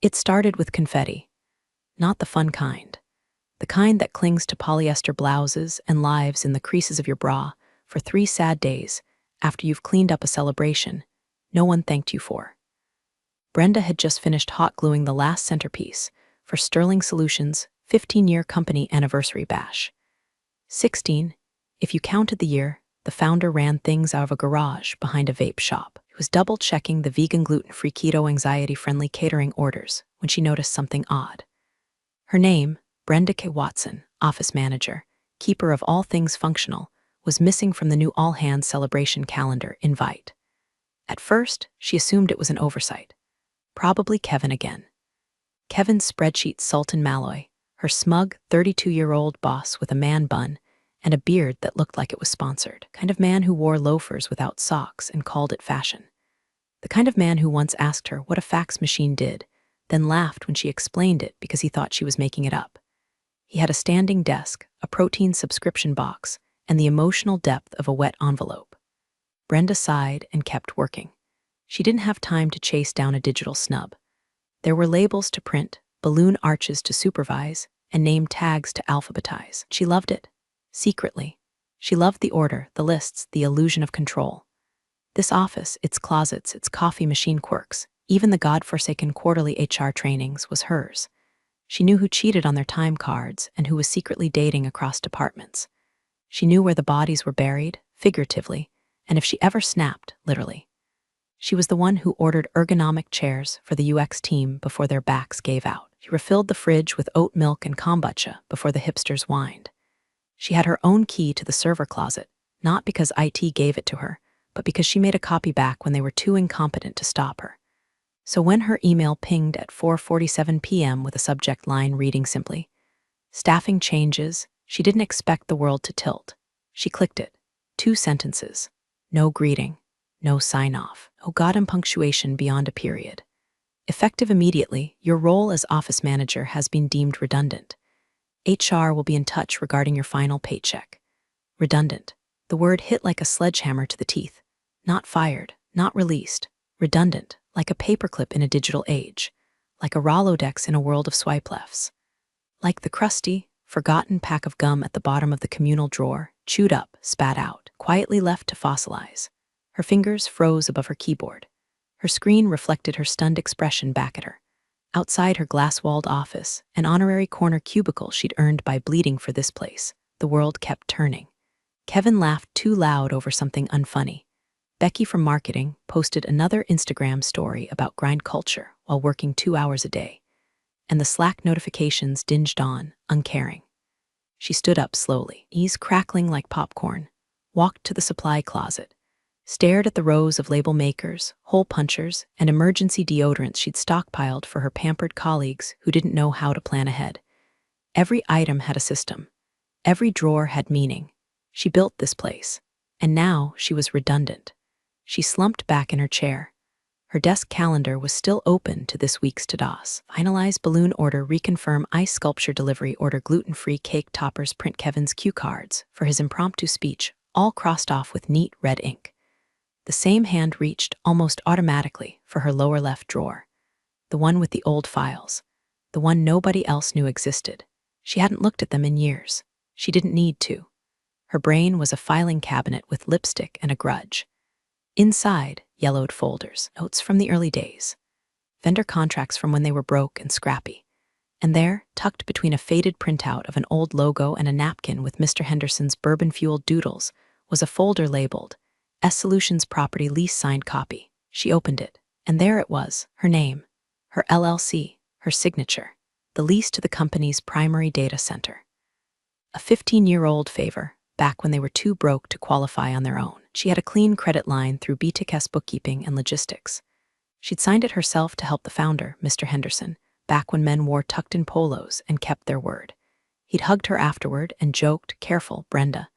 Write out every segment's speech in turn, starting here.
It started with confetti, not the fun kind. The kind that clings to polyester blouses and lives in the creases of your bra for 3 sad days after you've cleaned up a celebration no one thanked you for. Brenda had just finished hot gluing the last centerpiece for Sterling Solutions' 15-year company anniversary bash. 16, if you counted the year, the founder ran things out of a garage behind a vape shop. He was double-checking the vegan, gluten-free, keto, anxiety-friendly catering orders when she noticed something odd. Her name, Brenda K. Watson, office manager, keeper of all things functional, was missing from the new all-hands celebration calendar invite. At first, she assumed it was an oversight. Probably Kevin again. Kevin's spreadsheet Sultan Malloy, her smug 32-year-old boss with a man bun and a beard that looked like it was sponsored. Kind of man who wore loafers without socks and called it fashion. The kind of man who once asked her what a fax machine did, then laughed when she explained it because he thought she was making it up. He had a standing desk, a protein subscription box, and the emotional depth of a wet envelope. Brenda sighed and kept working. She didn't have time to chase down a digital snub. There were labels to print, balloon arches to supervise, and name tags to alphabetize. She loved it. Secretly. She loved the order, the lists, the illusion of control. This office, its closets, its coffee machine quirks, even the godforsaken quarterly HR trainings was hers. She knew who cheated on their time cards and who was secretly dating across departments. She knew where the bodies were buried, figuratively, and if she ever snapped, literally. She was the one who ordered ergonomic chairs for the UX team before their backs gave out. She refilled the fridge with oat milk and kombucha before the hipsters whined. She had her own key to the server closet, not because IT gave it to her, but because she made a copy back when they were too incompetent to stop her. So when her email pinged at 4:47 p.m. with a subject line reading simply, "Staffing changes," she didn't expect the world to tilt. She clicked it. 2 sentences. No greeting. No sign-off. No goddamn punctuation beyond a period. Effective immediately, your role as office manager has been deemed redundant. HR will be in touch regarding your final paycheck. Redundant. The word hit like a sledgehammer to the teeth. Not fired, not released. Redundant, like a paperclip in a digital age. Like a Rolodex in a world of swipe lefts. Like the crusty, forgotten pack of gum at the bottom of the communal drawer, chewed up, spat out, quietly left to fossilize. Her fingers froze above her keyboard. Her screen reflected her stunned expression back at her. Outside her glass-walled office, an honorary corner cubicle she'd earned by bleeding for this place, the world kept turning. Kevin laughed too loud over something unfunny. Becky from marketing posted another Instagram story about grind culture while working 2 hours a day. And the Slack notifications dinged on, uncaring. She stood up slowly, knees crackling like popcorn, walked to the supply closet, stared at the rows of label makers, hole punchers, and emergency deodorants she'd stockpiled for her pampered colleagues who didn't know how to plan ahead. Every item had a system. Every drawer had meaning. She built this place, and now she was redundant. She slumped back in her chair. Her desk calendar was still open to this week's to-dos. Finalize balloon order, reconfirm ice sculpture delivery order, gluten-free cake toppers, print Kevin's cue cards for his impromptu speech, all crossed off with neat red ink. The same hand reached almost automatically for her lower left drawer. The one with the old files. The one nobody else knew existed. She hadn't looked at them in years. She didn't need to. Her brain was a filing cabinet with lipstick and a grudge. Inside, yellowed folders, notes from the early days. Vendor contracts from when they were broke and scrappy. And there, tucked between a faded printout of an old logo and a napkin with Mr. Henderson's bourbon-fueled doodles, was a folder labeled S Solutions Property Lease signed copy. She opened it, and there it was, her name, her LLC, her signature, the lease to the company's primary data center. A 15-year-old favor, back when they were too broke to qualify on their own. She had a clean credit line through BTK's bookkeeping and logistics. She'd signed it herself to help the founder, Mr. Henderson, back when men wore tucked-in polos and kept their word. He'd hugged her afterward and joked, "Careful, Brenda.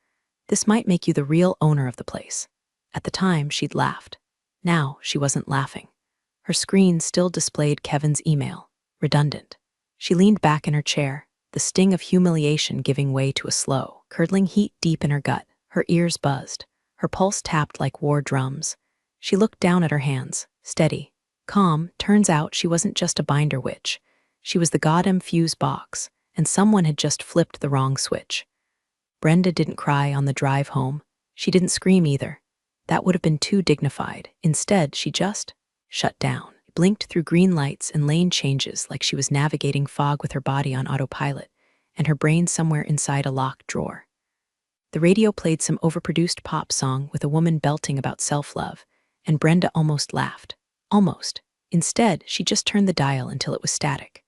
This might make you the real owner of the place." At the time, she'd laughed. Now, she wasn't laughing. Her screen still displayed Kevin's email, redundant. She leaned back in her chair, the sting of humiliation giving way to a slow, curdling heat deep in her gut. Her ears buzzed. Her pulse tapped like war drums. She looked down at her hands, steady, Calm, turns out she wasn't just a binder witch. She was the goddamn fuse box, and someone had just flipped the wrong switch. Brenda didn't cry on the drive home. She didn't scream either. That would have been too dignified. Instead, she just shut down, blinked through green lights and lane changes like she was navigating fog with her body on autopilot, and her brain somewhere inside a locked drawer. The radio played some overproduced pop song with a woman belting about self-love, and Brenda almost laughed. Almost. Instead, she just turned the dial until it was static.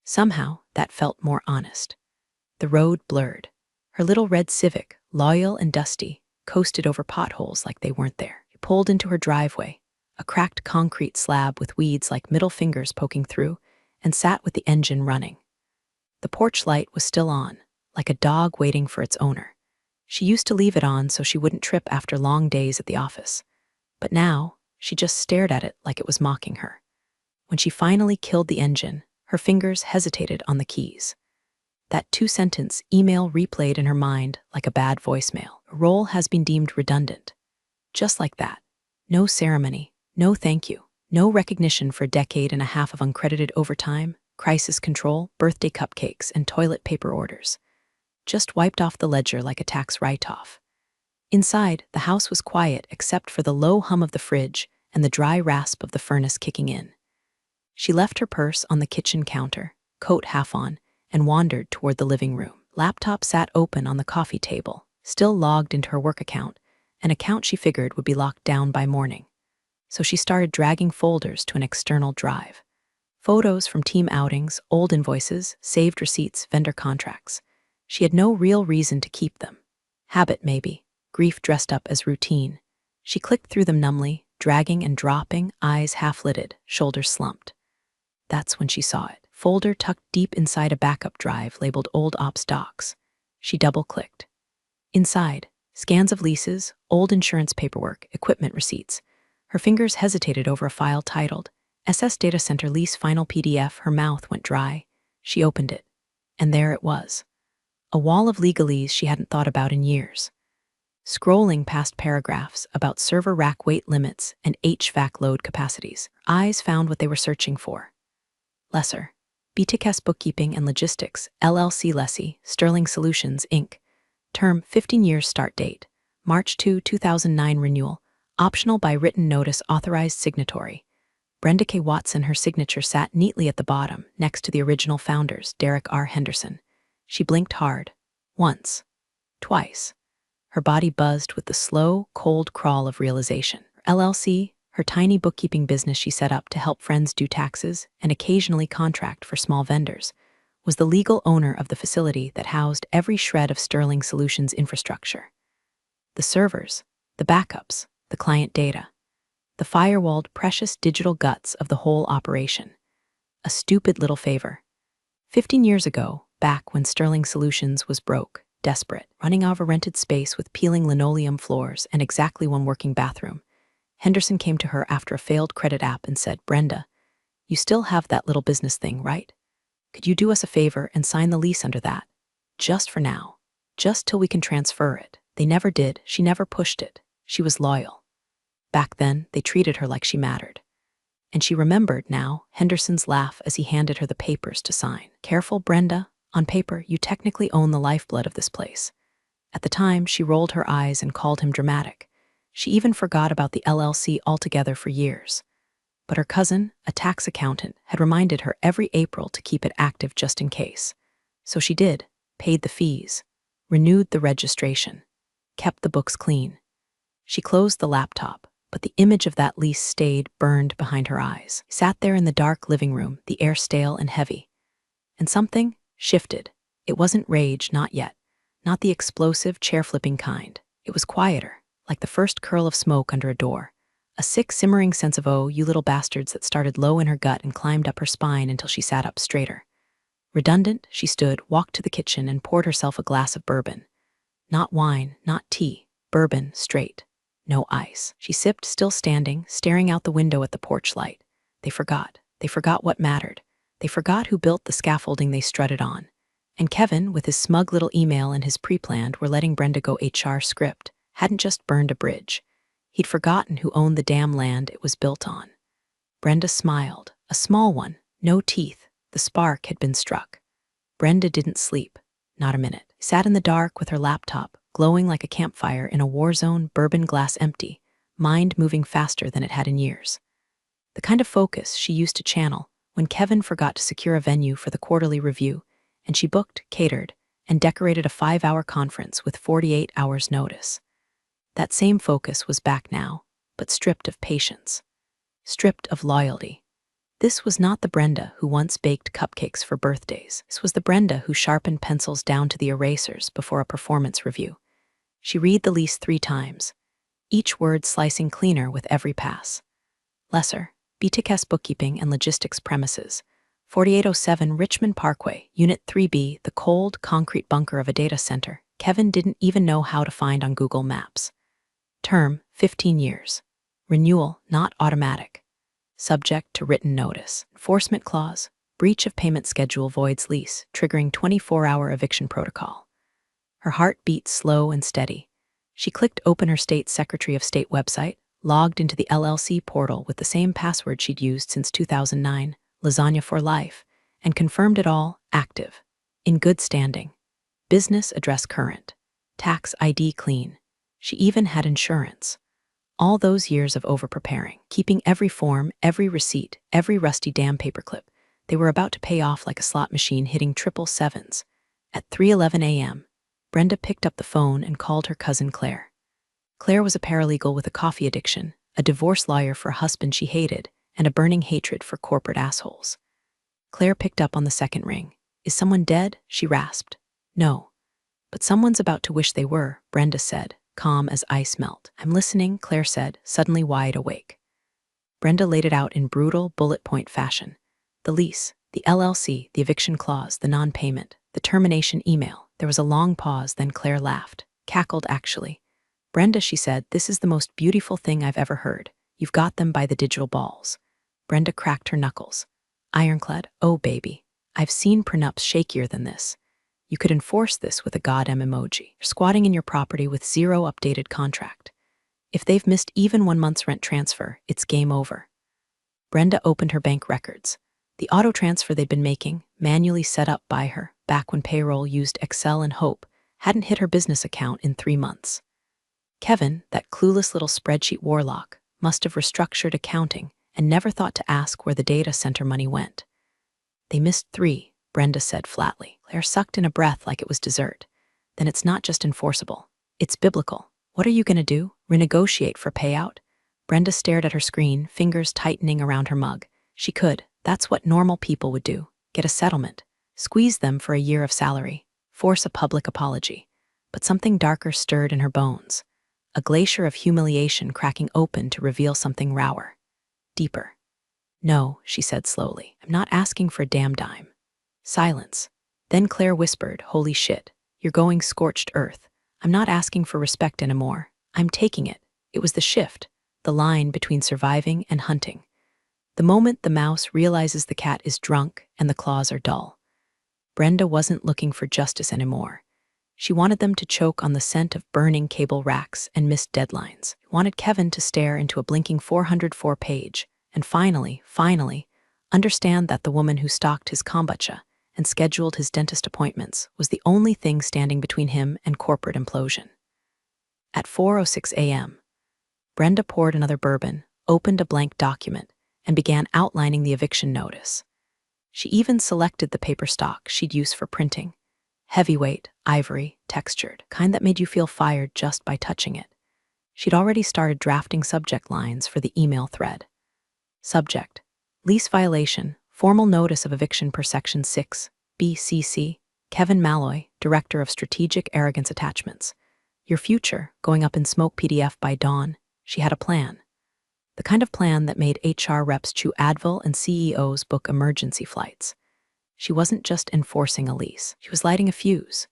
Somehow, that felt more honest. The road blurred. Her little red Civic, loyal and dusty, coasted over potholes like they weren't there. She pulled into her driveway, a cracked concrete slab with weeds like middle fingers poking through, and sat with the engine running. The porch light was still on, like a dog waiting for its owner. She used to leave it on so she wouldn't trip after long days at the office. But now, she just stared at it like it was mocking her. When she finally killed the engine, her fingers hesitated on the keys. That two-sentence email replayed in her mind like a bad voicemail. A role has been deemed redundant. Just like that. No ceremony, no thank you, no recognition for a decade and a half of uncredited overtime, crisis control, birthday cupcakes, and toilet paper orders. Just wiped off the ledger like a tax write-off. Inside, the house was quiet except for the low hum of the fridge and the dry rasp of the furnace kicking in. She left her purse on the kitchen counter, coat half on, and wandered toward the living room. Laptop sat open on the coffee table, still logged into her work account, an account she figured would be locked down by morning. So she started dragging folders to an external drive. Photos from team outings, old invoices, saved receipts, vendor contracts. She had no real reason to keep them. Habit, maybe. Grief dressed up as routine. She clicked through them numbly, dragging and dropping, eyes half-lidded, shoulders slumped. That's when she saw it. Folder tucked deep inside a backup drive labeled Old Ops Docs. She double-clicked. Inside, scans of leases, old insurance paperwork, equipment receipts. Her fingers hesitated over a file titled SS Data Center Lease Final PDF. Her mouth went dry. She opened it. And there it was. A wall of legalese she hadn't thought about in years. Scrolling past paragraphs about server rack weight limits and HVAC load capacities, her eyes found what they were searching for. Lesser. BTKS Bookkeeping and Logistics, LLC Lessee, Sterling Solutions, Inc. Term 15 years start date. March 2, 2009 renewal. Optional by written notice authorized signatory. Brenda K. Watson. Her signature sat neatly at the bottom, next to the original founders, Derek R. Henderson. She blinked hard. Once. Twice. Her body buzzed with the slow, cold crawl of realization. Her LLC, her tiny bookkeeping business she set up to help friends do taxes and occasionally contract for small vendors, was the legal owner of the facility that housed every shred of Sterling Solutions infrastructure. The servers, the backups, the client data, the firewalled precious digital guts of the whole operation. A stupid little favor. 15 years ago, back when Sterling Solutions was broke, desperate, running out of a rented space with peeling linoleum floors and exactly one working bathroom, Henderson came to her after a failed credit app and said, "Brenda, you still have that little business thing, right? Could you do us a favor and sign the lease under that? Just for now. Just till we can transfer it." They never did. She never pushed it. She was loyal. Back then, they treated her like she mattered. And she remembered now Henderson's laugh as he handed her the papers to sign. "Careful, Brenda. On paper, you technically own the lifeblood of this place." At the time, she rolled her eyes and called him dramatic. She even forgot about the LLC altogether for years. But her cousin, a tax accountant, had reminded her every April to keep it active just in case. So she did, paid the fees, renewed the registration, kept the books clean. She closed the laptop, but the image of that lease stayed burned behind her eyes. Sat there in the dark living room, the air stale and heavy. And something shifted. It wasn't rage, not yet. Not the explosive, chair-flipping kind. It was quieter, like the first curl of smoke under a door. A sick, simmering sense of, "Oh, you little bastards," that started low in her gut and climbed up her spine until she sat up straighter. Redundant, she stood, walked to the kitchen, and poured herself a glass of bourbon. Not wine, not tea. Bourbon, straight. No ice. She sipped, still standing, staring out the window at the porch light. They forgot. They forgot what mattered. They forgot who built the scaffolding they strutted on. And Kevin, with his smug little email and his pre-planned "we're letting Brenda go" HR script, hadn't just burned a bridge. He'd forgotten who owned the damn land it was built on. Brenda smiled. A small one, no teeth. The spark had been struck. Brenda didn't sleep. Not a minute. Sat in the dark with her laptop, glowing like a campfire in a war zone, bourbon glass empty, mind moving faster than it had in years. The kind of focus she used to channel when Kevin forgot to secure a venue for the quarterly review, and she booked, catered, and decorated a 5-hour conference with 48 hours' notice. That same focus was back now, but stripped of patience, stripped of loyalty. This was not the Brenda who once baked cupcakes for birthdays. This was the Brenda who sharpened pencils down to the erasers before a performance review. She read the lease 3 times, each word slicing cleaner with every pass. Lesser, BTKS Bookkeeping and Logistics Premises, 4807 Richmond Parkway, Unit 3B, the cold, concrete bunker of a data center Kevin didn't even know how to find on Google Maps. Term, 15 years. Renewal, not automatic. Subject to written notice. Enforcement clause, breach of payment schedule voids lease, triggering 24-hour eviction protocol. Her heart beat slow and steady. She clicked open her state Secretary of State website, logged into the LLC portal with the same password she'd used since 2009, Lasagna for Life, and confirmed it all active, in good standing. Business address current. Tax ID clean. She even had insurance. All those years of over-preparing, keeping every form, every receipt, every rusty damn paperclip, they were about to pay off like a slot machine hitting 777s. At 3:11 a.m., Brenda picked up the phone and called her cousin Claire. Claire was a paralegal with a coffee addiction, a divorce lawyer for a husband she hated, and a burning hatred for corporate assholes. Claire picked up on the second ring. Is someone dead? She rasped. No. But someone's about to wish they were, Brenda said, calm as ice melt. I'm listening, Claire said, suddenly wide awake. Brenda laid it out in brutal, bullet point fashion. The lease, the LLC, the eviction clause, the non-payment, the termination email. There was a long pause, then Claire laughed. Cackled, actually. Brenda, she said, this is the most beautiful thing I've ever heard. You've got them by the digital balls. Brenda cracked her knuckles. Ironclad, oh baby. I've seen prenups shakier than this. You could enforce this with a goddamn emoji. You're squatting in your property with 0 updated contract. If they've missed even 1 month's rent transfer, it's game over. Brenda opened her bank records. The auto transfer they'd been making, manually set up by her, back when payroll used Excel and Hope, hadn't hit her business account in 3 months. Kevin, that clueless little spreadsheet warlock, must have restructured accounting and never thought to ask where the data center money went. They missed 3, Brenda said flatly. Claire sucked in a breath like it was dessert. Then it's not just enforceable. It's biblical. What are you going to do? Renegotiate for payout? Brenda stared at her screen, fingers tightening around her mug. She could. That's what normal people would do. Get a settlement. Squeeze them for a year of salary. Force a public apology. But something darker stirred in her bones. A glacier of humiliation cracking open to reveal something rawer. Deeper. No, she said slowly. I'm not asking for a damn dime. Silence. Then Claire whispered, holy shit, you're going scorched earth. I'm not asking for respect anymore. I'm taking it. It was the shift, the line between surviving and hunting. The moment the mouse realizes the cat is drunk and the claws are dull. Brenda wasn't looking for justice anymore. She wanted them to choke on the scent of burning cable racks and missed deadlines. Wanted Kevin to stare into a blinking 404 page and finally, understand that the woman who stocked his kombucha and scheduled his dentist appointments was the only thing standing between him and corporate implosion. At 4:06 a.m., Brenda poured another bourbon, opened a blank document, and began outlining the eviction notice. She even selected the paper stock she'd use for printing. Heavyweight, ivory, textured, kind that made you feel fired just by touching it. She'd already started drafting subject lines for the email thread. Subject: lease violation, formal notice of eviction per Section 6, BCC, Kevin Malloy, Director of Strategic Arrogance Attachments. Your future, going up in smoke PDF by dawn. She had a plan. The kind of plan that made HR reps chew Advil and CEOs book emergency flights. She wasn't just enforcing a lease. She was lighting a fuse.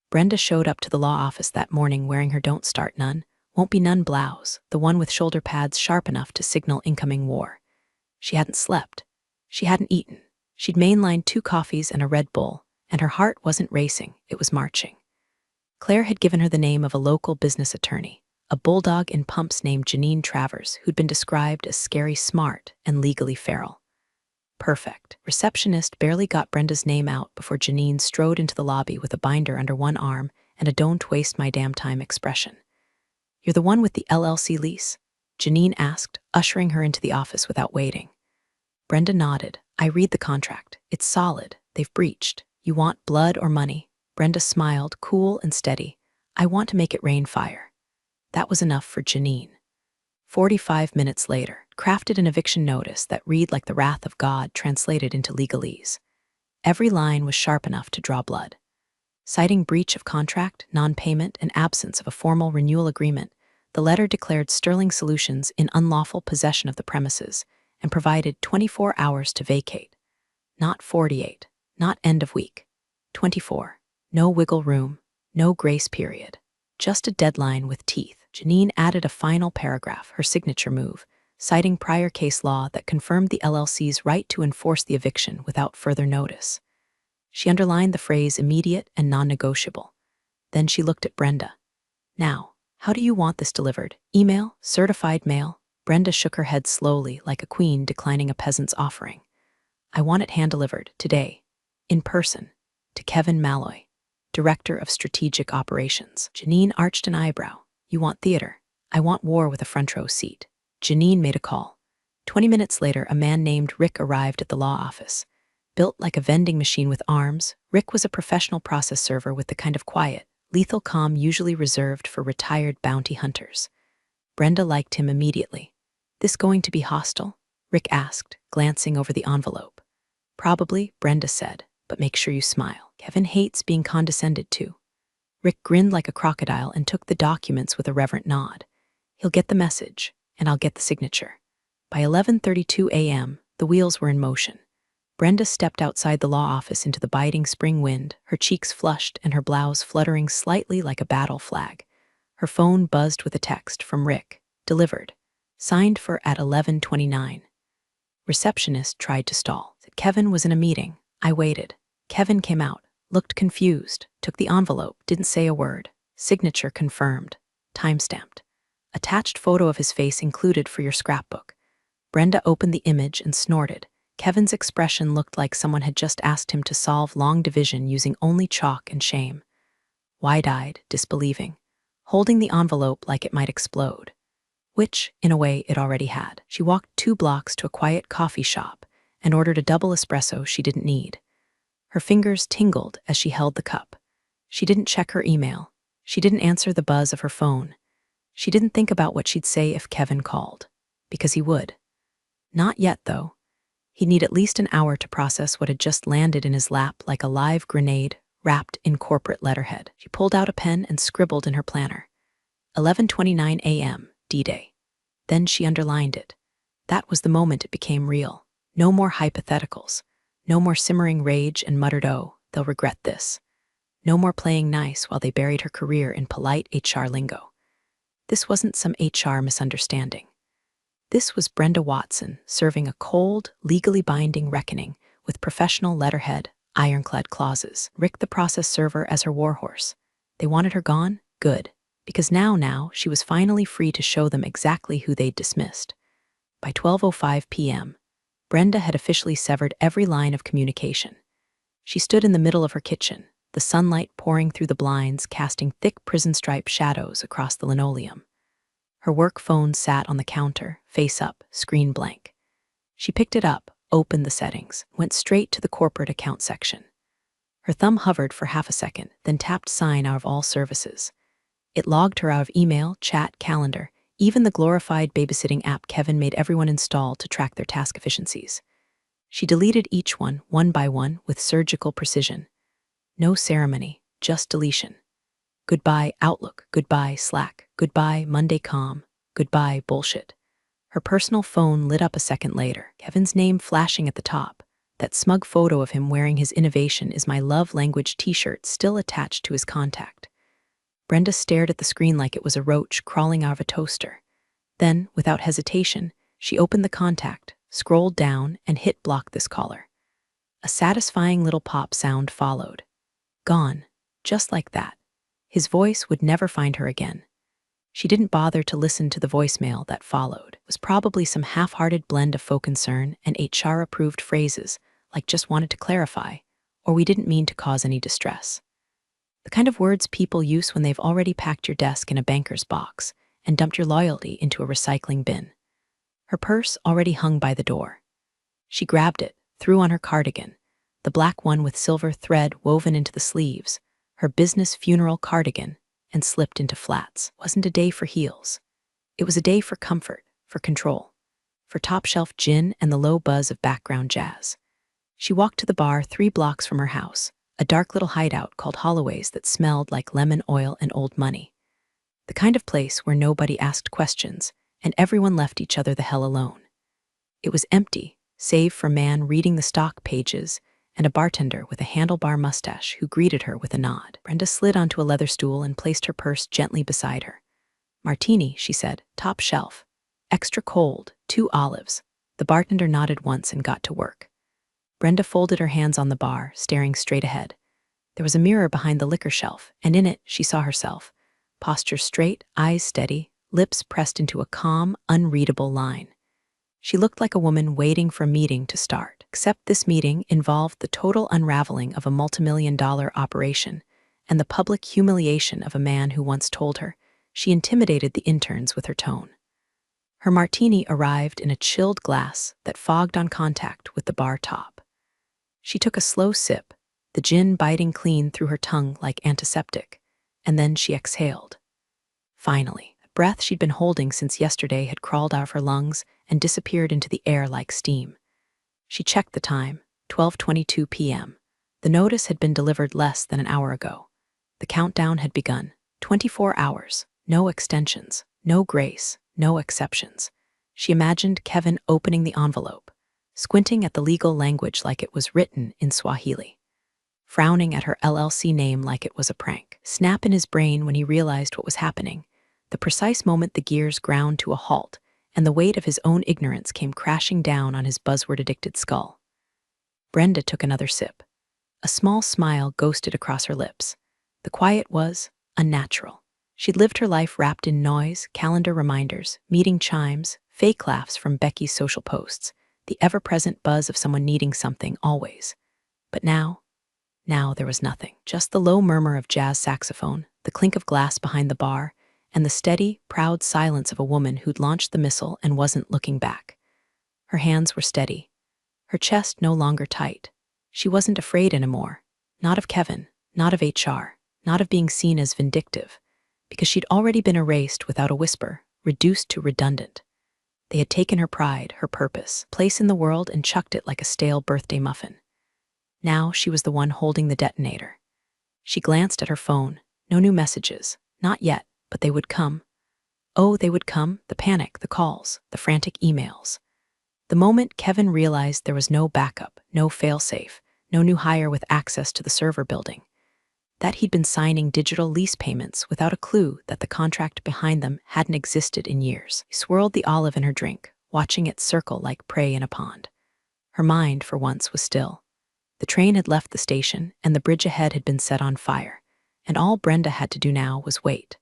Brenda showed up to the law office that morning wearing her Don't Start None, Won't Be None blouse, the one with shoulder pads sharp enough to signal incoming war. She hadn't slept. She hadn't eaten. She'd mainlined 2 coffees and a Red Bull, and her heart wasn't racing, it was marching. Claire had given her the name of a local business attorney, a bulldog in pumps named Janine Travers, who'd been described as scary smart and legally feral. Perfect. Receptionist barely got Brenda's name out before Janine strode into the lobby with a binder under one arm and a "don't waste my damn time" expression. "You're the one with the LLC lease?" Janine asked, ushering her into the office without waiting. Brenda nodded. "I read the contract. It's solid. They've breached. You want blood or money?" Brenda smiled, cool and steady. "I want to make it rain fire." That was enough for Janine. 45 minutes later, crafted an eviction notice that read like the wrath of God translated into legalese. Every line was sharp enough to draw blood. Citing breach of contract, non-payment, and absence of a formal renewal agreement, the letter declared Sterling Solutions in unlawful possession of the premises and provided 24 hours to vacate. Not 48, not end of week. 24. No wiggle room, no grace period. Just a deadline with teeth. Janine added a final paragraph, her signature move, citing prior case law that confirmed the LLC's right to enforce the eviction without further notice. She underlined the phrase immediate and non-negotiable. Then she looked at Brenda. "Now, how do you want this delivered? Email? Certified mail?" Brenda shook her head slowly, like a queen declining a peasant's offering. "I want it hand-delivered, today. In person. To Kevin Malloy, Director of Strategic Operations." Janine arched an eyebrow. "You want theater? I want war with a front row seat." Janine made a call. 20 minutes later, a man named Rick arrived at the law office. Built like a vending machine with arms, Rick was a professional process server with the kind of quiet, lethal calm usually reserved for retired bounty hunters. Brenda liked him immediately. "This going to be hostile?" Rick asked, glancing over the envelope. "Probably," Brenda said, "but make sure you smile. Kevin hates being condescended to." Rick grinned like a crocodile and took the documents with a reverent nod. "He'll get the message, and I'll get the signature." By 11:32 a.m., the wheels were in motion. Brenda stepped outside the law office into the biting spring wind, her cheeks flushed and her blouse fluttering slightly like a battle flag. Her phone buzzed with a text from Rick. "Delivered. Signed for at 11:29. Receptionist tried to stall. "Kevin was in a meeting. I waited." Kevin came out, looked confused, took the envelope, didn't say a word. Signature confirmed. Timestamped. Attached photo of his face included for your scrapbook. Brenda opened the image and snorted. Kevin's expression looked like someone had just asked him to solve long division using only chalk and shame. Wide-eyed, disbelieving, holding the envelope like it might explode. Which, in a way, it already had. She walked 2 blocks to a quiet coffee shop and ordered a double espresso she didn't need. Her fingers tingled as she held the cup. She didn't check her email. She didn't answer the buzz of her phone. She didn't think about what she'd say if Kevin called. Because he would. Not yet, though. He'd need at least an hour to process what had just landed in his lap like a live grenade wrapped in corporate letterhead. She pulled out a pen and scribbled in her planner. 11:29 a.m., D-Day. Then she underlined it. That was the moment it became real. No more hypotheticals. No more simmering rage and muttered, "Oh, they'll regret this." No more playing nice while they buried her career in polite HR lingo. This wasn't some HR misunderstanding. This was Brenda Watson serving a cold, legally binding reckoning with professional letterhead, ironclad clauses. Rick the process server as her warhorse. They wanted her gone? Good. Because now, she was finally free to show them exactly who they'd dismissed. By 12:05 p.m., Brenda had officially severed every line of communication. She stood in the middle of her kitchen, the sunlight pouring through the blinds, casting thick prison-stripe shadows across the linoleum. Her work phone sat on the counter, face up, screen blank. She picked it up, opened the settings, went straight to the corporate account section. Her thumb hovered for half a second, then tapped sign out of all services. It logged her out of email, chat, calendar, even the glorified babysitting app Kevin made everyone install to track their task efficiencies. She deleted each one by one, with surgical precision. No ceremony, just deletion. Goodbye Outlook, goodbye Slack, goodbye Monday Com, goodbye bullshit. Her personal phone lit up a second later, Kevin's name flashing at the top. That smug photo of him wearing his Innovation is My Love Language t-shirt still attached to his contact. Brenda stared at the screen like it was a roach crawling out of a toaster. Then, without hesitation, she opened the contact, scrolled down, and hit block this caller. A satisfying little pop sound followed. Gone. Just like that. His voice would never find her again. She didn't bother to listen to the voicemail that followed. It was probably some half-hearted blend of faux concern and HR-approved phrases like "just wanted to clarify" or "we didn't mean to cause any distress." The kind of words people use when they've already packed your desk in a banker's box and dumped your loyalty into a recycling bin. Her purse already hung by the door. She grabbed it, threw on her cardigan, the black one with silver thread woven into the sleeves, her business funeral cardigan, and slipped into flats. It wasn't a day for heels. It was a day for comfort, for control, for top-shelf gin and the low buzz of background jazz. She walked to the bar 3 blocks from her house, a dark little hideout called Holloway's that smelled like lemon oil and old money. The kind of place where nobody asked questions and everyone left each other the hell alone. It was empty, save for a man reading the stock pages and a bartender with a handlebar mustache who greeted her with a nod. Brenda slid onto a leather stool and placed her purse gently beside her. "Martini," she said, "top shelf. Extra cold, 2 olives." The bartender nodded once and got to work. Brenda folded her hands on the bar, staring straight ahead. There was a mirror behind the liquor shelf, and in it she saw herself. Posture straight, eyes steady, lips pressed into a calm, unreadable line. She looked like a woman waiting for a meeting to start, except this meeting involved the total unraveling of a multimillion-dollar operation and the public humiliation of a man who once told her she intimidated the interns with her tone. Her martini arrived in a chilled glass that fogged on contact with the bar top. She took a slow sip, the gin biting clean through her tongue like antiseptic, and then she exhaled. Finally, the breath she'd been holding since yesterday had crawled out of her lungs and disappeared into the air like steam. She checked the time, 12:22 p.m. The notice had been delivered less than an hour ago. The countdown had begun. 24 hours, no extensions, no grace, no exceptions. She imagined Kevin opening the envelope, squinting at the legal language like it was written in Swahili, frowning at her LLC name like it was a prank. Snap in his brain when he realized what was happening, the precise moment the gears ground to a halt and the weight of his own ignorance came crashing down on his buzzword-addicted skull. Brenda took another sip. A small smile ghosted across her lips. The quiet was unnatural. She'd lived her life wrapped in noise, calendar reminders, meeting chimes, fake laughs from Becky's social posts, the ever-present buzz of someone needing something always. But now there was nothing. Just the low murmur of jazz saxophone, the clink of glass behind the bar, and the steady, proud silence of a woman who'd launched the missile and wasn't looking back. Her hands were steady, her chest no longer tight. She wasn't afraid anymore. Not of Kevin, not of HR, not of being seen as vindictive, because she'd already been erased without a whisper, reduced to redundant. They had taken her pride, her purpose, place in the world and chucked it like a stale birthday muffin. Now she was the one holding the detonator. She glanced at her phone. No new messages. Not yet, but they would come. Oh, they would come, the panic, the calls, the frantic emails. The moment Kevin realized there was no backup, no failsafe, no new hire with access to the server building, that he'd been signing digital lease payments without a clue that the contract behind them hadn't existed in years. He swirled the olive in her drink, watching it circle like prey in a pond. Her mind, for once, was still. The train had left the station, and the bridge ahead had been set on fire, and all Brenda had to do now was wait.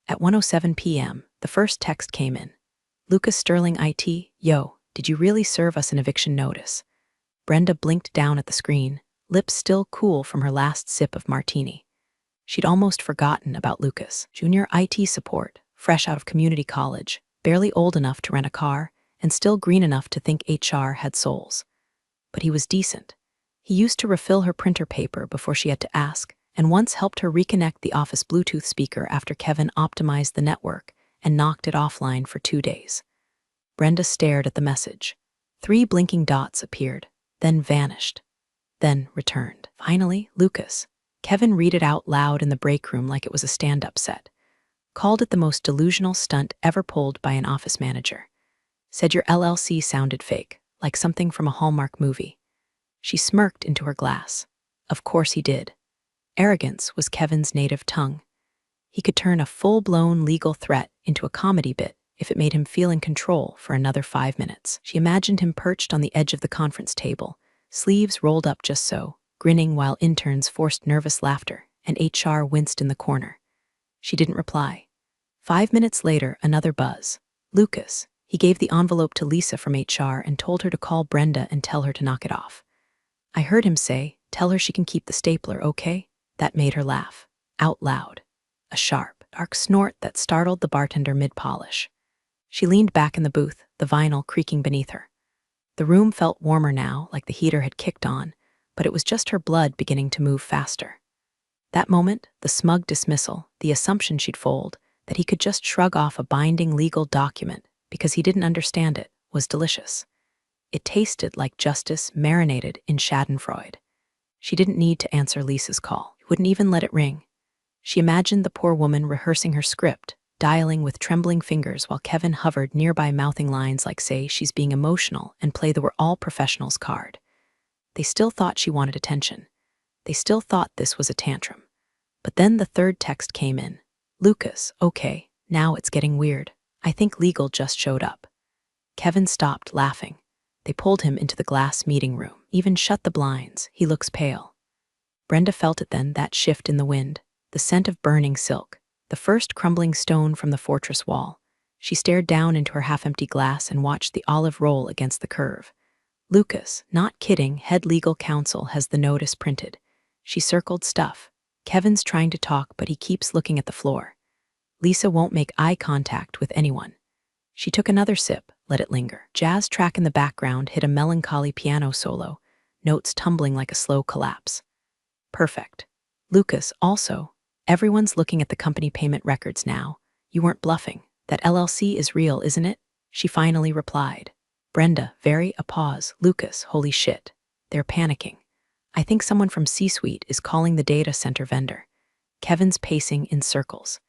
At 1:07 p.m., the first text came in. "Lucas Sterling IT, yo, did you really serve us an eviction notice?" Brenda blinked down at the screen, lips still cool from her last sip of martini. She'd almost forgotten about Lucas, junior IT support, fresh out of community college, barely old enough to rent a car, and still green enough to think HR had souls. But he was decent. He used to refill her printer paper before she had to ask, and once helped her reconnect the office Bluetooth speaker after Kevin optimized the network and knocked it offline for 2 days. Brenda stared at the message. 3 blinking dots appeared, then vanished, then returned. Finally, Lucas. Kevin read it out loud in the break room like it was a stand-up set. Called it the most delusional stunt ever pulled by an office manager. Said your LLC sounded fake, like something from a Hallmark movie. She smirked into her glass. Of course he did. Arrogance was Kevin's native tongue. He could turn a full-blown legal threat into a comedy bit if it made him feel in control for another 5 minutes. She imagined him perched on the edge of the conference table, sleeves rolled up just so, grinning while interns forced nervous laughter and HR winced in the corner. She didn't reply. 5 minutes later, another buzz. Lucas. He gave the envelope to Lisa from HR and told her to call Brenda and tell her to knock it off. I heard him say, "Tell her she can keep the stapler, okay?" That made her laugh. Out loud. A sharp, dark snort that startled the bartender mid-polish. She leaned back in the booth, the vinyl creaking beneath her. The room felt warmer now, like the heater had kicked on, but it was just her blood beginning to move faster. That moment, the smug dismissal, the assumption she'd fold, that he could just shrug off a binding legal document because he didn't understand it, was delicious. It tasted like justice marinated in schadenfreude. She didn't need to answer Lisa's call. He wouldn't even let it ring. She imagined the poor woman rehearsing her script, dialing with trembling fingers while Kevin hovered nearby mouthing lines like, say, she's being emotional, and play the "we're all professionals" card. They still thought she wanted attention. They still thought this was a tantrum. But then the third text came in. Lucas, okay, now it's getting weird. I think legal just showed up. Kevin stopped, laughing. They pulled him into the glass meeting room, even shut the blinds. He looks pale. Brenda felt it then, that shift in the wind, the scent of burning silk, the first crumbling stone from the fortress wall. She stared down into her half-empty glass and watched the olive roll against the curve. Lucas, not kidding, head legal counsel, has the notice printed. She circled stuff. Kevin's trying to talk, but he keeps looking at the floor. Lisa won't make eye contact with anyone. She took another sip, let it linger. Jazz track in the background hit a melancholy piano solo, notes tumbling like a slow collapse. Perfect. Lucas, also, everyone's looking at the company payment records now. You weren't bluffing. That LLC is real, isn't it? She finally replied. Brenda, a pause. Lucas, holy shit. They're panicking. I think someone from C-suite is calling the data center vendor. Kevin's pacing in circles.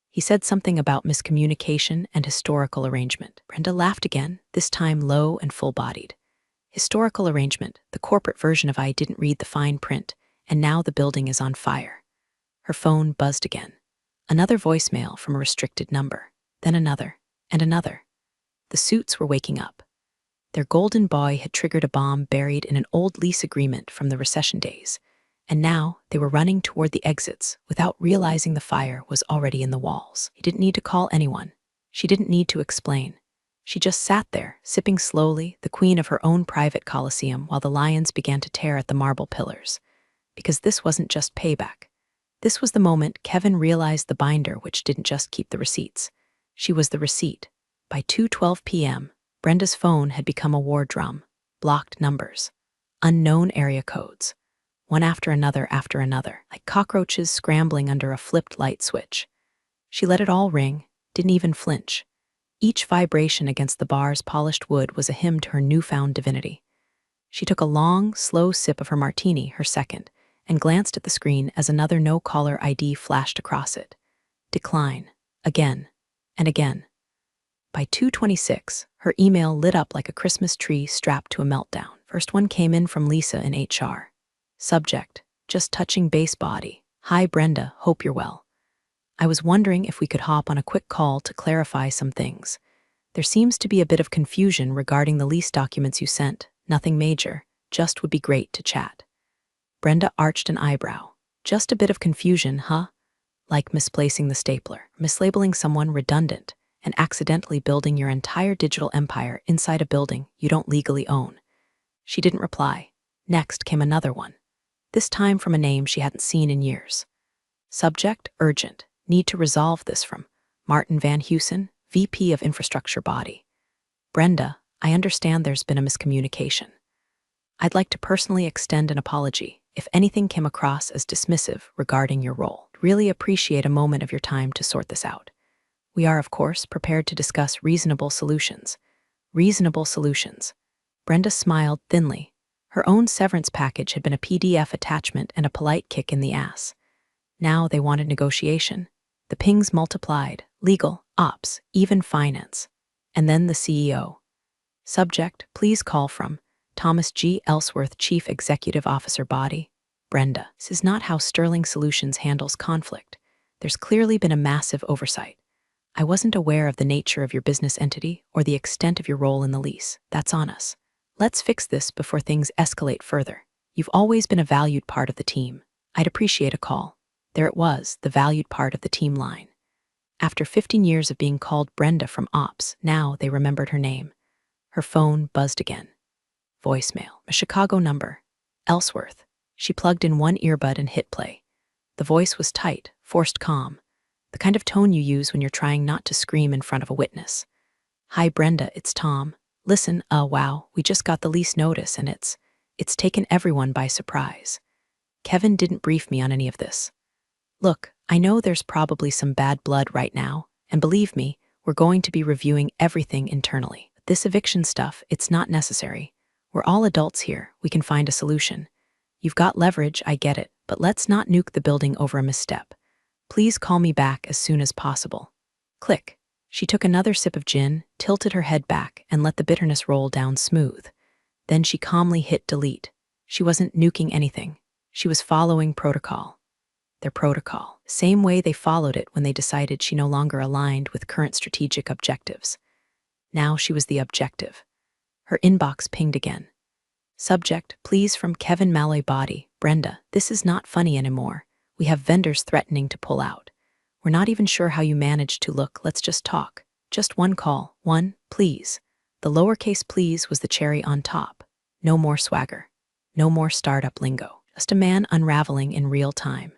He said something about miscommunication and historical arrangement. Brenda laughed again, this time low and full-bodied. Historical arrangement, the corporate version of I didn't read the fine print, and now the building is on fire. Her phone buzzed again. Another voicemail from a restricted number, then another, and another. The suits were waking up. Their golden boy had triggered a bomb buried in an old lease agreement from the recession days, and now they were running toward the exits without realizing the fire was already in the walls. He didn't need to call anyone. She didn't need to explain. She just sat there, sipping slowly, the queen of her own private coliseum, while the lions began to tear at the marble pillars. Because this wasn't just payback. This was the moment Kevin realized the binder which didn't just keep the receipts. She was the receipt. By 2:12 p.m., Brenda's phone had become a war drum. Blocked numbers. Unknown area codes. One after another, like cockroaches scrambling under a flipped light switch. She let it all ring, didn't even flinch. Each vibration against the bar's polished wood was a hymn to her newfound divinity. She took a long, slow sip of her martini, her second, and glanced at the screen as another no-caller ID flashed across it. Decline. Again. And again. By 2:26, her email lit up like a Christmas tree strapped to a meltdown. First one came in from Lisa in HR. Subject, just touching base body. Hi Brenda, hope you're well. I was wondering if we could hop on a quick call to clarify some things. There seems to be a bit of confusion regarding the lease documents you sent. Nothing major, just would be great to chat. Brenda arched an eyebrow. Just a bit of confusion, huh? Like misplacing the stapler, mislabeling someone redundant, and accidentally building your entire digital empire inside a building you don't legally own. She didn't reply. Next came another one. This time from a name she hadn't seen in years. Subject, urgent. Need to resolve this from Martin Van Heusen, VP of Infrastructure Body. Brenda, I understand there's been a miscommunication. I'd like to personally extend an apology if anything came across as dismissive regarding your role. Really appreciate a moment of your time to sort this out. We are, of course, prepared to discuss reasonable solutions. Reasonable solutions. Brenda smiled thinly. Her own severance package had been a PDF attachment and a polite kick in the ass. Now they wanted negotiation. The pings multiplied. Legal, ops, even finance. And then the CEO. Subject, please call from Thomas G. Ellsworth, Chief Executive Officer Body. Brenda, this is not how Sterling Solutions handles conflict. There's clearly been a massive oversight. I wasn't aware of the nature of your business entity or the extent of your role in the lease. That's on us. Let's fix this before things escalate further. You've always been a valued part of the team. I'd appreciate a call. There it was, the valued part of the team line. After 15 years of being called Brenda from Ops, now they remembered her name. Her phone buzzed again. Voicemail. A Chicago number. Ellsworth. She plugged in one earbud and hit play. The voice was tight, forced calm. The kind of tone you use when you're trying not to scream in front of a witness. Hi Brenda, it's Tom. Listen, wow, we just got the lease notice and it's taken everyone by surprise. Kevin didn't brief me on any of this. Look, I know there's probably some bad blood right now, and believe me, we're going to be reviewing everything internally. This eviction stuff, it's not necessary. We're all adults here, we can find a solution. You've got leverage, I get it, but let's not nuke the building over a misstep. Please call me back as soon as possible. Click. She took another sip of gin, tilted her head back, and let the bitterness roll down smooth. Then she calmly hit delete. She wasn't nuking anything. She was following protocol. Their protocol. Same way they followed it when they decided she no longer aligned with current strategic objectives. Now she was the objective. Her inbox pinged again. Subject, please from Kevin Malloy Body. Brenda, this is not funny anymore. We have vendors threatening to pull out. We're not even sure how you managed to look. Let's just talk. Just one call. One, please. The lowercase please was the cherry on top. No more swagger. No more startup lingo. Just a man unraveling in real time.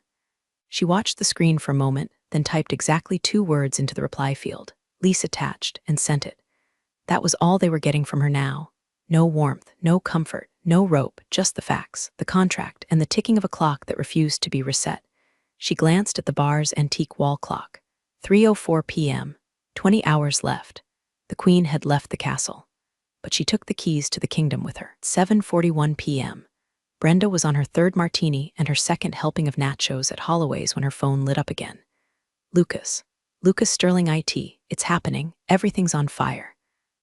She watched the screen for a moment, then typed exactly 2 words into the reply field. Lease attached, and sent it. That was all they were getting from her now. No warmth, no comfort, no rope, just the facts, the contract, and the ticking of a clock that refused to be reset. She glanced at the bar's antique wall clock. 3:04 p.m. 20 hours left. The queen had left the castle. But she took the keys to the kingdom with her. 7:41 p.m. Brenda was on her 3rd martini and her 2nd helping of nachos at Holloway's when her phone lit up again. Lucas Sterling IT, it's happening, everything's on fire.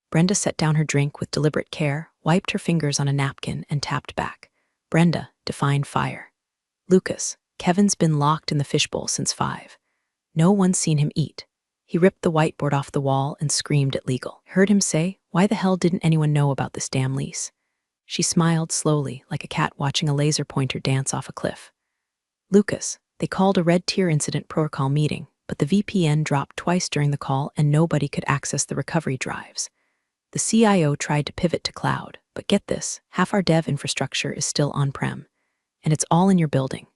Brenda set down her drink with deliberate care, wiped her fingers on a napkin, and tapped back. Brenda, define fire. Lucas, Kevin's been locked in the fishbowl since 5. No one's seen him eat. He ripped the whiteboard off the wall and screamed at legal. Heard him say, why the hell didn't anyone know about this damn lease? She smiled slowly, like a cat watching a laser pointer dance off a cliff. Lucas, they called a red tier incident protocol meeting, but the VPN dropped twice during the call and nobody could access the recovery drives. The CIO tried to pivot to cloud, but get this, half our dev infrastructure is still on-prem, and it's all in your building.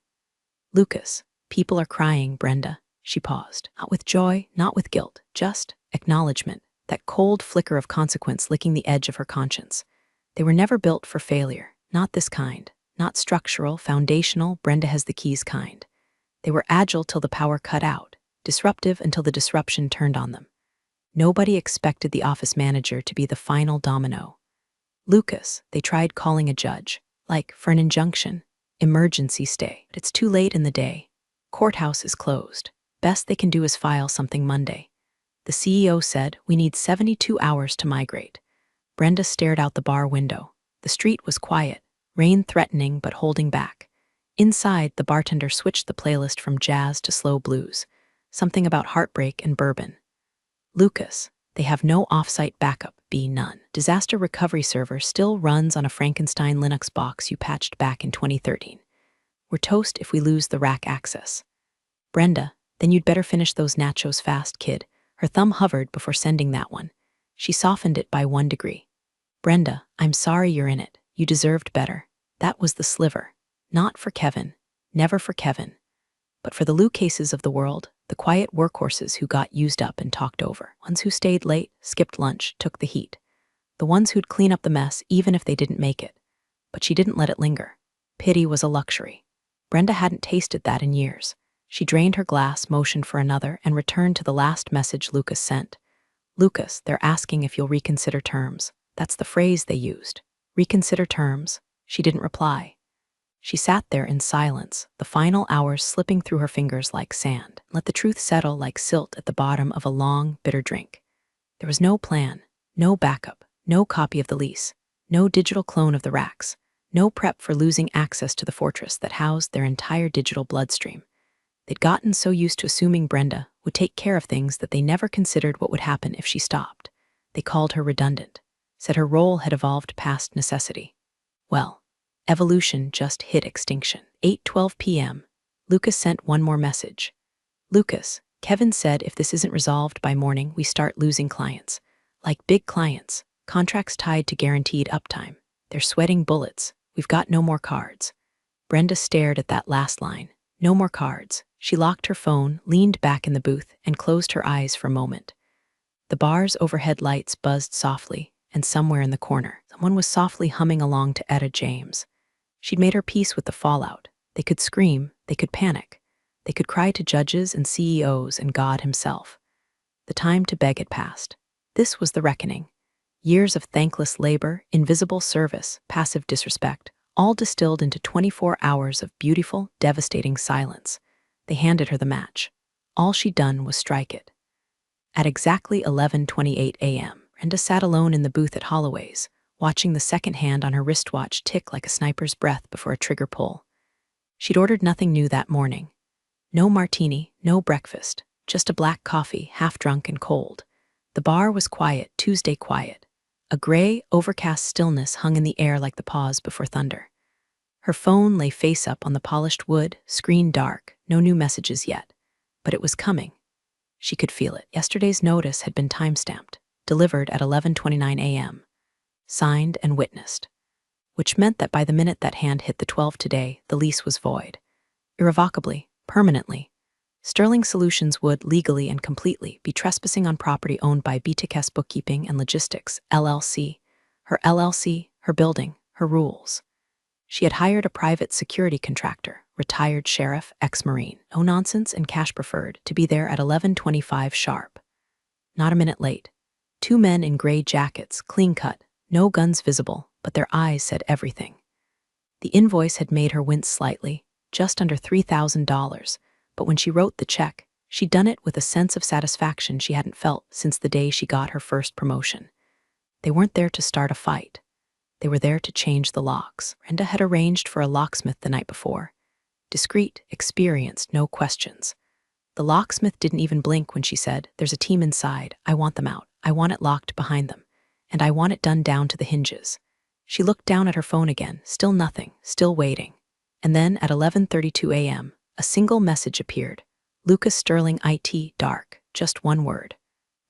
Lucas, people are crying, Brenda. She paused, not with joy, not with guilt, just acknowledgement, that cold flicker of consequence licking the edge of her conscience. They were never built for failure, not this kind, not structural, foundational, Brenda has the keys kind. They were agile till the power cut out, disruptive until the disruption turned on them. Nobody expected the office manager to be the final domino. Lucas, they tried calling a judge, like for an injunction, emergency stay. But it's too late in the day. Courthouse is closed. Best they can do is file something Monday. The CEO said, we need 72 hours to migrate. Brenda stared out the bar window. The street was quiet, rain threatening but holding back. Inside, the bartender switched the playlist from jazz to slow blues, something about heartbreak and bourbon. Lucas, they have no off-site backup, none. Disaster recovery server still runs on a Frankenstein Linux box you patched back in 2013. We're toast if we lose the rack access. Brenda, then you'd better finish those nachos fast, kid. Her thumb hovered before sending that one. She softened it by 1 degree. Brenda, I'm sorry you're in it. You deserved better. That was the sliver. Not for Kevin. Never for Kevin. But for the Lucases of the world, the quiet workhorses who got used up and talked over. Ones who stayed late, skipped lunch, took the heat. The ones who'd clean up the mess even if they didn't make it. But she didn't let it linger. Pity was a luxury. Brenda hadn't tasted that in years. She drained her glass, motioned for another, and returned to the last message Lucas sent. Lucas, they're asking if you'll reconsider terms. That's the phrase they used. Reconsider terms. She didn't reply. She sat there in silence, the final hours slipping through her fingers like sand. Let the truth settle like silt at the bottom of a long, bitter drink. There was no plan, no backup, no copy of the lease, no digital clone of the racks, no prep for losing access to the fortress that housed their entire digital bloodstream. They'd gotten so used to assuming Brenda would take care of things that they never considered what would happen if she stopped. They called her redundant, said her role had evolved past necessity. Well, evolution just hit extinction. 8:12 p.m. Lucas sent one more message. Lucas, Kevin said if this isn't resolved by morning, we start losing clients. Like big clients, contracts tied to guaranteed uptime. They're sweating bullets. We've got no more cards. Brenda stared at that last line. No more cards. She locked her phone, leaned back in the booth, and closed her eyes for a moment. The bar's overhead lights buzzed softly, and somewhere in the corner, someone was softly humming along to Etta James. She'd made her peace with the fallout. They could scream, they could panic. They could cry to judges and CEOs and God himself. The time to beg had passed. This was the reckoning. Years of thankless labor, invisible service, passive disrespect, all distilled into 24 hours of beautiful, devastating silence. They handed her the match. All she'd done was strike it. At exactly 11:28 a.m., Brenda sat alone in the booth at Holloway's, watching the second hand on her wristwatch tick like a sniper's breath before a trigger pull. She'd ordered nothing new that morning. No martini, no breakfast, just a black coffee, half drunk and cold. The bar was quiet, Tuesday quiet. A gray, overcast stillness hung in the air like the pause before thunder. Her phone lay face up on the polished wood, screen dark, no new messages yet. But it was coming. She could feel it. Yesterday's notice had been time-stamped, delivered at 11:29 a.m., signed and witnessed, which meant that by the minute that hand hit the 12 today, the lease was void. Irrevocably, permanently. Sterling Solutions would, legally and completely, be trespassing on property owned by BTKS Bookkeeping and Logistics, LLC, her building, her rules. She had hired a private security contractor, retired sheriff, ex-Marine, no nonsense and cash preferred, to be there at 11:25 sharp. Not a minute late. 2 men in gray jackets, clean-cut, no guns visible, but their eyes said everything. The invoice had made her wince slightly, just under $3,000, but when she wrote the check, she'd done it with a sense of satisfaction she hadn't felt since the day she got her first promotion. They weren't there to start a fight. They were there to change the locks. Brenda had arranged for a locksmith the night before. Discreet, experienced, no questions. The locksmith didn't even blink when she said, "There's a team inside. I want them out. I want it locked behind them. And I want it done down to the hinges." She looked down at her phone again, still nothing, still waiting. And then at 11:32 a.m., a single message appeared. Lucas Sterling IT, dark, just one word.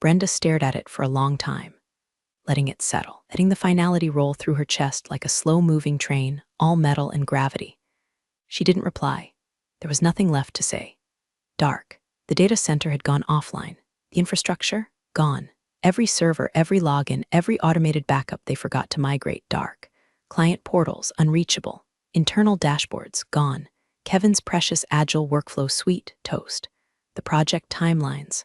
Brenda stared at it for a long time, letting it settle, letting the finality roll through her chest like a slow-moving train, all metal and gravity. She didn't reply. There was nothing left to say. Dark. The data center had gone offline. The infrastructure? Gone. Every server, every login, every automated backup they forgot to migrate, dark. Client portals, unreachable. Internal dashboards, gone. Kevin's precious agile workflow suite, toast. The project timelines,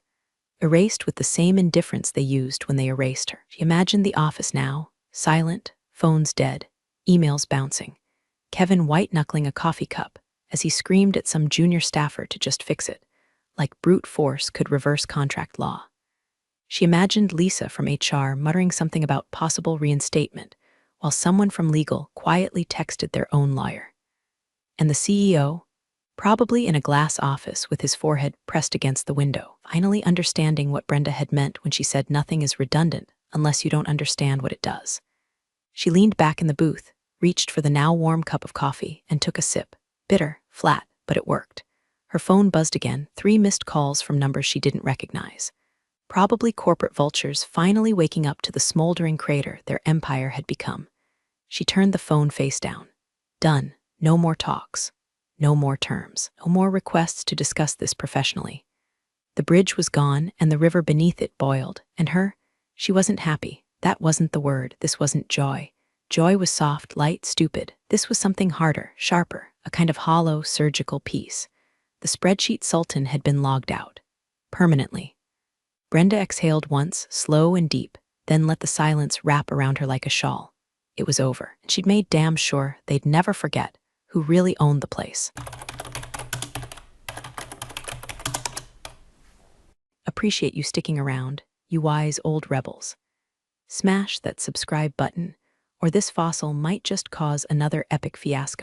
erased with the same indifference they used when they erased her. She imagined the office now, silent, phones dead, emails bouncing. Kevin white-knuckling a coffee cup as he screamed at some junior staffer to just fix it, like brute force could reverse contract law. She imagined Lisa from HR muttering something about possible reinstatement, while someone from legal quietly texted their own lawyer. And the CEO, probably in a glass office with his forehead pressed against the window, finally understanding what Brenda had meant when she said nothing is redundant unless you don't understand what it does. She leaned back in the booth, reached for the now warm cup of coffee, and took a sip. Bitter, flat, but it worked. Her phone buzzed again, 3 missed calls from numbers she didn't recognize. Probably corporate vultures finally waking up to the smoldering crater their empire had become. She turned the phone face down. Done. No more talks. No more terms. No more requests to discuss this professionally. The bridge was gone, and the river beneath it boiled, and she wasn't happy. That wasn't the word. This wasn't joy. Joy was soft, light, stupid. This was something harder, sharper, a kind of hollow, surgical peace. The spreadsheet sultan had been logged out. Permanently. Brenda exhaled once, slow and deep, then let the silence wrap around her like a shawl. It was over, and she'd made damn sure they'd never forget who really owned the place. Appreciate you sticking around, you wise old rebels. Smash that subscribe button, or this fossil might just cause another epic fiasco.